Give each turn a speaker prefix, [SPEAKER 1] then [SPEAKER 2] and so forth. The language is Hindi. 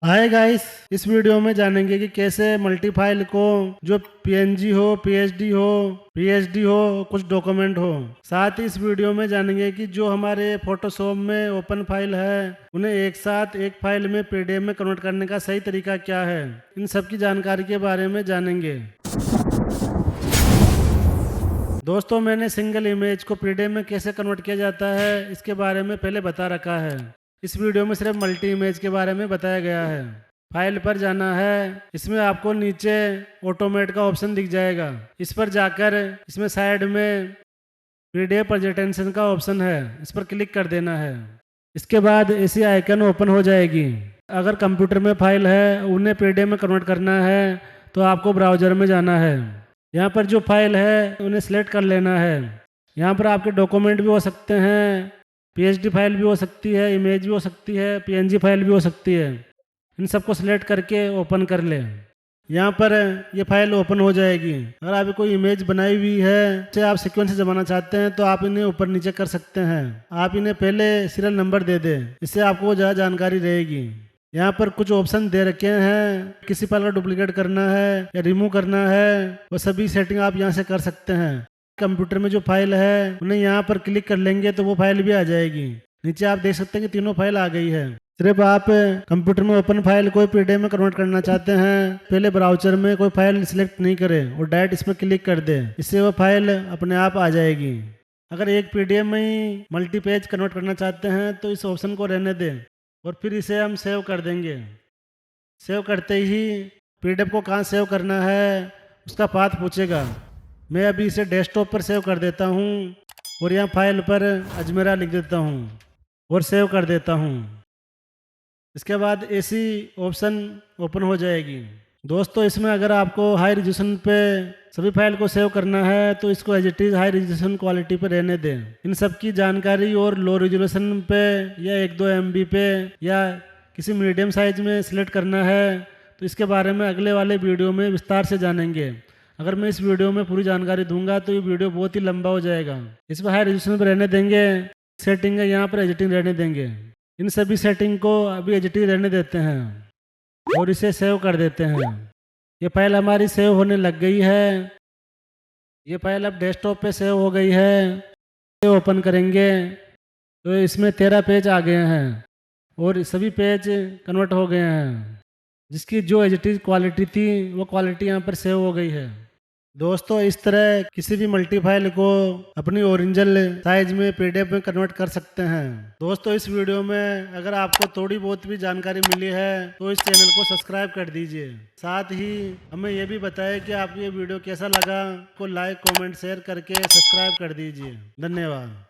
[SPEAKER 1] हाय गाइस, इस वीडियो में जानेंगे कि कैसे मल्टी फाइल को जो पीएनजी हो, पीएचडी हो, कुछ डॉक्यूमेंट हो। साथ ही इस वीडियो में जानेंगे कि जो हमारे फोटोशॉप में ओपन फाइल है उन्हें एक साथ एक फाइल में पीडीएफ में कन्वर्ट करने का सही तरीका क्या है। इन सब की जानकारी के बारे में जानेंगे। दोस्तों, मैंने सिंगल इमेज को पीडीएफ में कैसे कन्वर्ट किया जाता है इसके बारे में पहले बता रखा है। इस वीडियो में सिर्फ मल्टी इमेज के बारे में बताया गया है। फाइल पर जाना है, इसमें आपको नीचे ऑटोमेट का ऑप्शन दिख जाएगा। इस पर जाकर इसमें साइड में पीडीएफ प्रेजेंटेशन का ऑप्शन है, इस पर क्लिक कर देना है। इसके बाद ऐसी आइकन ओपन हो जाएगी। अगर कंप्यूटर में फाइल है उन्हें पीडीएफ में कन्वर्ट करना है तो आपको ब्राउज़र में जाना है। यहाँ पर जो फाइल है उन्हें सिलेक्ट कर लेना है। यहाँ पर आपके डॉक्यूमेंट भी हो सकते हैं, पीएचडी फाइल भी हो सकती है, इमेज भी हो सकती है, पीएनजी फाइल भी हो सकती है। इन सबको सिलेक्ट करके ओपन कर लें। यहाँ पर ये फाइल ओपन हो जाएगी। अगर आप कोई इमेज बनाई हुई है जिसे आप सीक्वेंस से जमाना चाहते हैं तो आप इन्हें ऊपर नीचे कर सकते हैं। आप इन्हें पहले सीरियल नंबर दे दें, इससे आपको ज़्यादा जानकारी रहेगी। यहाँ पर कुछ ऑप्शन दे रखे हैं, किसी फाइल का डुप्लीकेट करना है या रिमूव करना है, वो सभी सेटिंग आप यहाँ से कर सकते हैं। कंप्यूटर में जो फाइल है उन्हें यहाँ पर क्लिक कर लेंगे तो वो फाइल भी आ जाएगी। नीचे आप देख सकते हैं कि तीनों फाइल आ गई है। सिर्फ आप कंप्यूटर में ओपन फाइल कोई पीडीएफ में कन्वर्ट करना चाहते हैं, पहले ब्राउज़र में कोई फाइल सिलेक्ट नहीं करें और डायरेक्ट इसमें क्लिक कर दें, इससे वो फाइल अपने आप आ जाएगी। अगर एक पीडीएफ में ही मल्टी पेज कन्वर्ट करना चाहते हैं तो इस ऑप्शन को रहने दें और फिर इसे हम सेव कर देंगे। सेव करते ही पीडीएफ को कहाँ सेव करना है उसका पाथ पूछेगा। मैं अभी इसे डेस्कटॉप पर सेव कर देता हूँ और यहाँ फाइल पर अजमेरा लिख देता हूँ और सेव कर देता हूँ। इसके बाद ऐसी ऑप्शन ओपन हो जाएगी। दोस्तों, इसमें अगर आपको हाई रेजोल्यूशन पे सभी फाइल को सेव करना है तो इसको as it is high resolution quality पर रहने दें। इन सब की जानकारी और लो रेजोल्यूशन पे या 1-2 MB पे या किसी मीडियम साइज में सिलेक्ट करना है तो इसके बारे में अगले वाले वीडियो में विस्तार से जानेंगे। अगर मैं इस वीडियो में पूरी जानकारी दूंगा तो ये वीडियो बहुत ही लंबा हो जाएगा। इसमें हाई रेजोल्यूशन पर रहने देंगे, सेटिंग है यहाँ पर एडिटिंग रहने देंगे। इन सभी सेटिंग को अभी एडिटिंग रहने देते हैं और इसे सेव कर देते हैं। ये फाइल हमारी सेव होने लग गई है। ये फाइल अब डेस्कटॉप पे सेव हो गई है। इसे ओपन करेंगे तो इसमें 13 पेज आ गए हैं और सभी पेज कन्वर्ट हो गए हैं। जिसकी जो एडिटिंग क्वालिटी थी वो क्वालिटी यहाँ पर सेव हो गई है। दोस्तों, इस तरह किसी भी मल्टी फाइल को अपनी ओरिजिनल साइज में पीडीएफ में कन्वर्ट कर सकते हैं। दोस्तों, इस वीडियो में अगर आपको थोड़ी बहुत भी जानकारी मिली है तो इस चैनल को सब्सक्राइब कर दीजिए। साथ ही हमें यह भी बताएं कि आपको ये वीडियो कैसा लगा। को लाइक, कमेंट, शेयर करके सब्सक्राइब कर दीजिए। धन्यवाद।